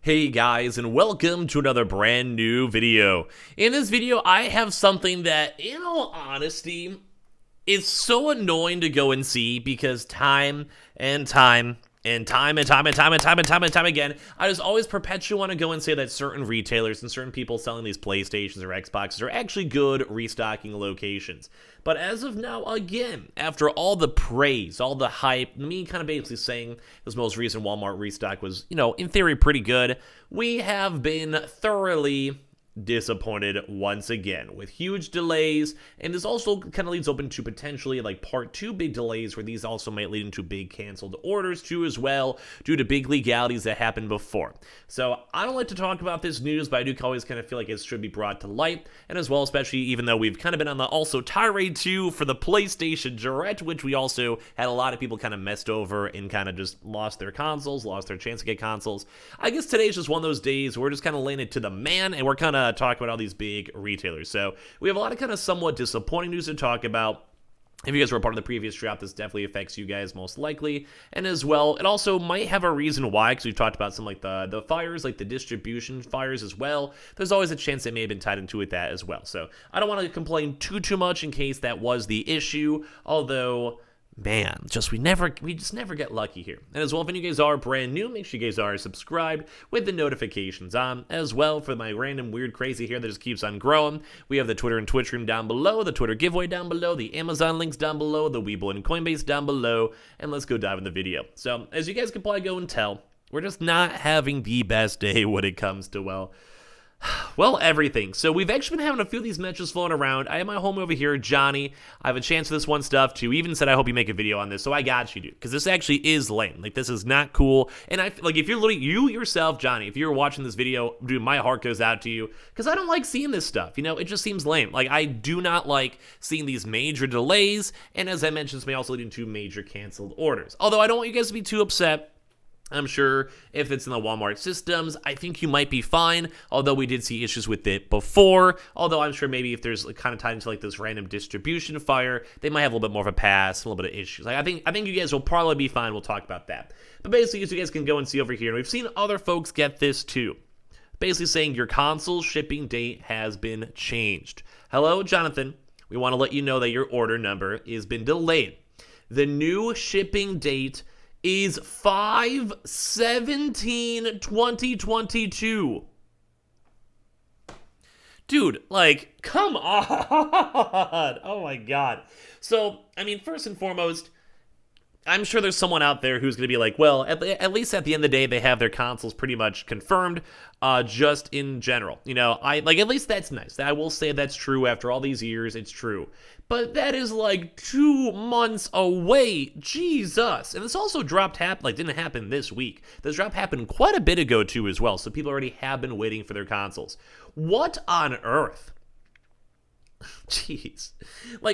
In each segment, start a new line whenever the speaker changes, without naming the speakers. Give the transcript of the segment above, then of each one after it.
Hey guys, and welcome to another brand new video. In this video, I have something that, in all honesty, is so annoying to go and see because time again, I just always perpetually want to go and say that certain retailers and certain people selling these PlayStations or Xboxes are actually good restocking locations. But as of now, again, after all the praise, all the hype, me kind of basically saying this most recent Walmart restock was, in theory pretty good, we have been thoroughly disappointed once again with huge delays, and this also kind of leads open to potentially like part 2 big delays where these also might lead into big canceled orders too as well due to big legalities that happened before. So I don't like to talk about this news, but I do always kind of feel like it should be brought to light, and as well, especially even though we've kind of been on the also tirade too for the PlayStation Direct, which we also had a lot of people kind of messed over and kind of just lost their consoles, lost their chance to get consoles. I guess today's just one of those days where we're just kind of laying it to the man, and we're kind of talk about all these big retailers. So we have a lot of kind of somewhat disappointing news to talk about. If you guys were a part of the previous drop, this definitely affects you guys most likely. And as well, it also might have a reason why, because we've talked about some like the fires, like the distribution fires as well. There's always a chance it may have been tied into it that as well. So I don't want to complain too much in case that was the issue, although man, we just never get lucky here. And as well, if any of you guys are brand new, make sure you guys are subscribed with the notifications on. As well, for my random weird crazy here that just keeps on growing, we have the Twitter and Twitch room down below, the Twitter giveaway down below, the Amazon links down below, the Webull and Coinbase down below, and let's go dive in the video. So, as you guys can probably go and tell, we're just not having the best day when it comes to, well, everything. So we've actually been having a few of these matches floating around. I have my homie over here, Johnny. I have a chance for this one stuff too. Even said I hope you make a video on this, so I got you, dude. Because this actually is lame. Like, this is not cool. And like, if you're literally, you yourself, Johnny, if you're watching this video, dude, my heart goes out to you. Because I don't like seeing this stuff. It just seems lame. Like, I do not like seeing these major delays. And as I mentioned, this may also lead into major canceled orders. Although I don't want you guys to be too upset. I'm sure if it's in the Walmart systems, I think you might be fine, although we did see issues with it before. Although I'm sure maybe if there's kind of tied into like this random distribution fire, they might have a little bit more of a pass, a little bit of issues. Like, I think you guys will probably be fine. We'll talk about that. But basically, as you guys can go and see over here, and we've seen other folks get this too. Basically saying your console shipping date has been changed. Hello, Jonathan. We want to let you know that your order number has been delayed. The new shipping date is 5/17/2022. Dude, like, come on. Oh my god. So, I mean, first and foremost, I'm sure there's someone out there who's going to be like, well, at least at the end of the day, they have their consoles pretty much confirmed, just in general. At least that's nice. I will say that's true after all these years. It's true. But that is like 2 months away. Jesus. And this also didn't happen this week. This drop happened quite a bit ago too as well. So people already have been waiting for their consoles. What on earth? Jeez.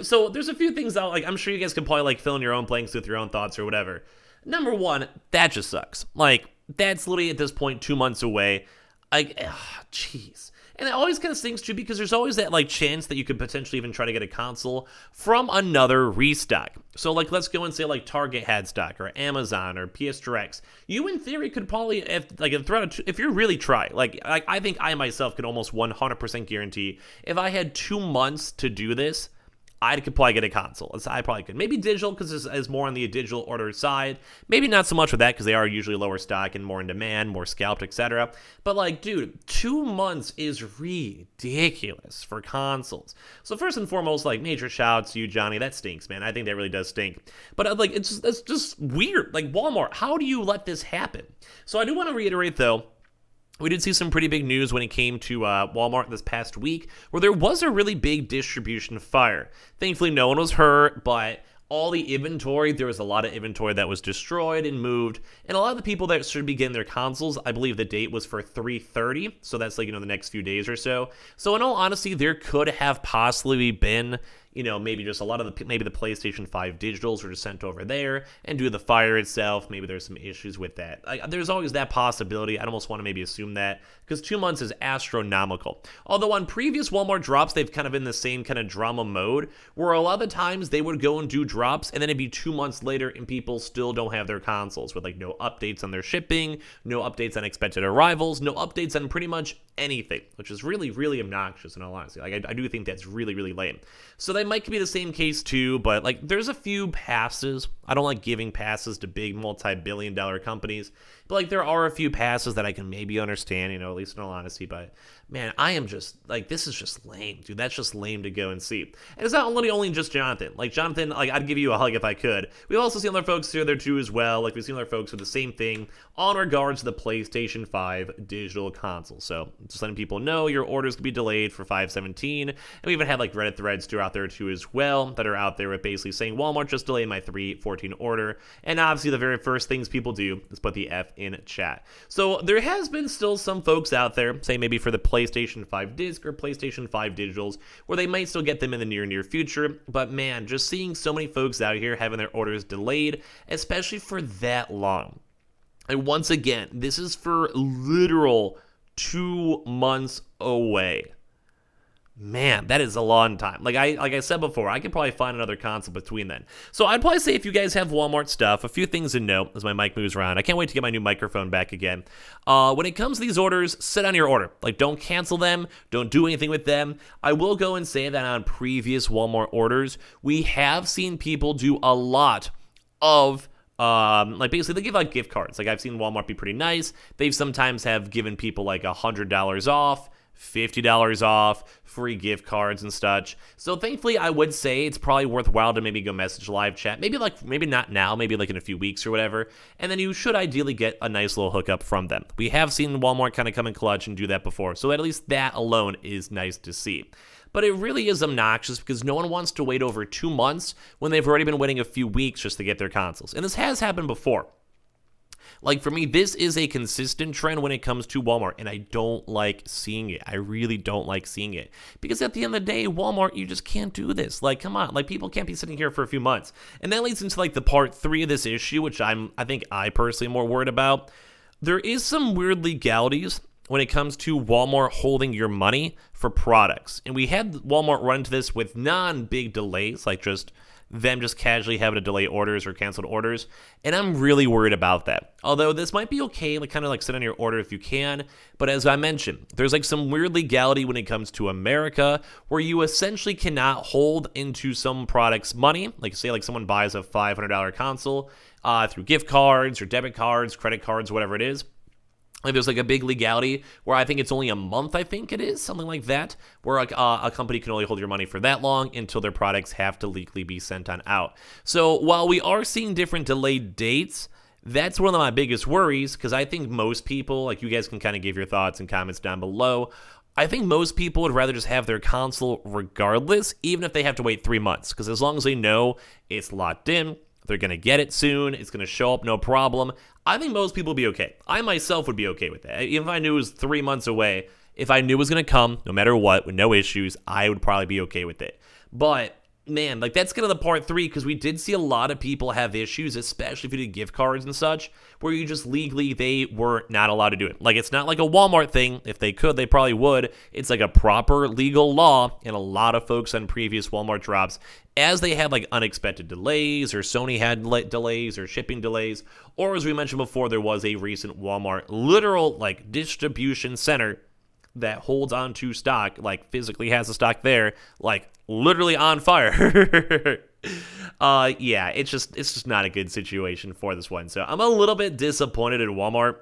So there's a few things that, I'm sure you guys can probably, fill in your own blanks with your own thoughts or whatever. Number one, that just sucks. That's literally at this point 2 months away. Jeez. And it always kind of stings too because there's always that chance that you could potentially even try to get a console from another restock. So let's go and say Target had stock or Amazon or PS Directs. You in theory could probably, if you really try, I think I myself could almost 100% guarantee if I had 2 months to do this, I could probably get a console. I probably could. Maybe digital because this is more on the digital order side. Maybe not so much with that because they are usually lower stock and more in demand, more scalped, etc. But dude, 2 months is ridiculous for consoles. So first and foremost, major shouts to you, Johnny. That stinks, man. I think that really does stink. But it's just weird. Walmart, how do you let this happen? So I do want to reiterate though, we did see some pretty big news when it came to Walmart this past week, where there was a really big distribution fire. Thankfully, no one was hurt, but all the inventory, there was a lot of inventory that was destroyed and moved, and a lot of the people that should be getting their consoles, I believe the date was for 3/30, so that's the next few days or so. So in all honesty, there could have possibly been maybe just a lot of maybe the PlayStation 5 digitals are just sent over there, and due to the fire itself, maybe there's some issues with that. There's always that possibility. I'd almost want to maybe assume that, because 2 months is astronomical. Although on previous Walmart drops, they've kind of been the same kind of drama mode, where a lot of the times they would go and do drops, and then it'd be 2 months later, and people still don't have their consoles, with like no updates on their shipping, no updates on expected arrivals, no updates on pretty much anything, which is really, really obnoxious in all honesty. I do think that's really, really lame. So that might be the same case too, but like there's a few passes. I don't like giving passes to big multi-billion-dollar companies, but like there are a few passes that I can maybe understand, at least in all honesty. But man, I am just like, this is just lame, dude. That's just lame to go and see. And it's not only just Jonathan. Like Jonathan, like I'd give you a hug if I could. We've also seen other folks here there too as well. Like we've seen other folks with the same thing on regards to the PlayStation 5 digital console. So just letting people know your orders could be delayed for 5/17. And we even had like Reddit threads out there too as well that are out there with basically saying Walmart just delayed my 3/14 order. And obviously the very first things people do is put the F in chat. So there has been still some folks out there, say maybe for the PlayStation 5 disc or PlayStation 5 digitals, where they might still get them in the near future. But man, just seeing so many folks out here having their orders delayed, especially for that long. And once again, this is for literal 2 months away. Man, that is a long time. Like I said before, I could probably find another console between then. So I'd probably say if you guys have Walmart stuff, a few things to note as my mic moves around. I can't wait to get my new microphone back again. When it comes to these orders, sit on your order. Like don't cancel them. Don't do anything with them. I will go and say that on previous Walmart orders, we have seen people do a lot of like basically they give like gift cards. Like I've seen Walmart be pretty nice. They've sometimes have given people like $100 off, $50 off, free gift cards and such. So thankfully, I would say it's probably worthwhile to maybe go message live chat. Maybe not now, maybe like in a few weeks or whatever. And then you should ideally get a nice little hookup from them. We have seen Walmart kind of come in clutch and do that before. So at least that alone is nice to see. But it really is obnoxious because no one wants to wait over 2 months when they've already been waiting a few weeks just to get their consoles. And this has happened before. Like for me, this is a consistent trend when it comes to Walmart, and I don't like seeing it. I really don't like seeing it. Because at the end of the day, Walmart, you just can't do this. Like, come on. Like, people can't be sitting here for a few months. And that leads into like the part 3 of this issue, which I think I personally am more worried about. There is some weird legalities when it comes to Walmart holding your money for products. And we had Walmart run into this with non-big delays, like just them just casually having to delay orders or canceled orders, and I'm really worried about that. Although this might be okay, like kind of like sit on your order if you can, but as I mentioned, there's like some weird legality when it comes to America, where you essentially cannot hold into some products money, like say like someone buys a $500 console through gift cards or debit cards, credit cards, whatever it is. Like there's like a big legality where I think it's only a month, I think it is, something like that, where a company can only hold your money for that long until their products have to legally be sent on out. So while we are seeing different delayed dates, that's one of my biggest worries, because I think most people, like you guys can kind of give your thoughts and comments down below, I think most people would rather just have their console regardless, even if they have to wait 3 months, because as long as they know it's locked in, they're going to get it soon, it's going to show up, no problem. I think most people would be okay. I myself would be okay with that. Even if I knew it was 3 months away, if I knew it was going to come, no matter what, with no issues, I would probably be okay with it. But man, like that's kind of the part 3, because we did see a lot of people have issues, especially if you did gift cards and such, where you just legally, they were not allowed to do it. Like it's not like a Walmart thing. If they could, they probably would. It's like a proper legal law, and a lot of folks on previous Walmart drops, as they had like unexpected delays, or Sony had delays or shipping delays, or as we mentioned before, there was a recent Walmart literal like distribution center that holds on to stock, like physically has the stock there, like literally on fire. Yeah, it's just not a good situation for this one. So I'm a little bit disappointed in Walmart.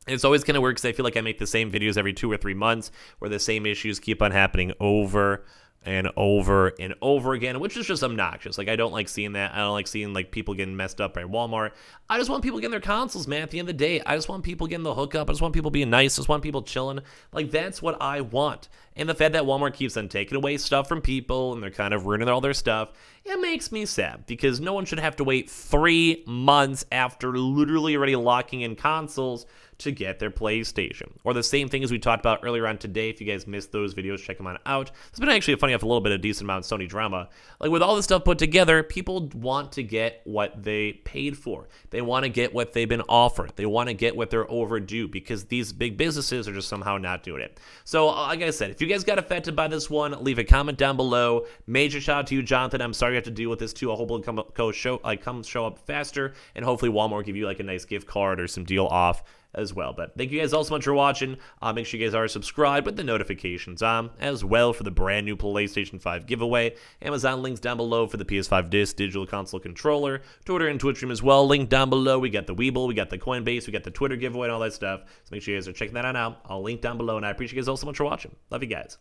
It's always kind of weird because I feel like I make the same videos every 2 or 3 months where the same issues keep on happening over and over and over again, which is just obnoxious. Like, I don't like seeing that. I don't like seeing, like, people getting messed up by Walmart. I just want people getting their consoles, man, at the end of the day. I just want people getting the hookup. I just want people being nice. I just want people chilling. Like, that's what I want. And the fact that Walmart keeps on taking away stuff from people and they're kind of ruining all their stuff, it makes me sad, because no one should have to wait 3 months after literally already locking in consoles to get their PlayStation. Or the same thing as we talked about earlier on today. If you guys missed those videos, check them out. It's been actually funny enough, a little bit of decent amount of Sony drama. Like with all this stuff put together, people want to get what they paid for. They want to get what they've been offered. They want to get what they're overdue because these big businesses are just somehow not doing it. So like I said, if you guys got affected by this one, leave a comment down below. Major shout out to you, Jonathan. I'm sorry you have to deal with this too. I hope it'll come show up faster, and hopefully Walmart will give you like a nice gift card or some deal off as well. But thank you guys all so much for watching. Make sure you guys are subscribed with the notifications on as well for the brand new PlayStation 5 giveaway. Amazon links down below for the PS5 digital console controller. Twitter and Twitch stream as well. Link down below. We got the Weeble, we got the Coinbase, we got the Twitter giveaway and all that stuff. So make sure you guys are checking that out now. I'll link down below, and I appreciate you guys all so much for watching. Love you guys.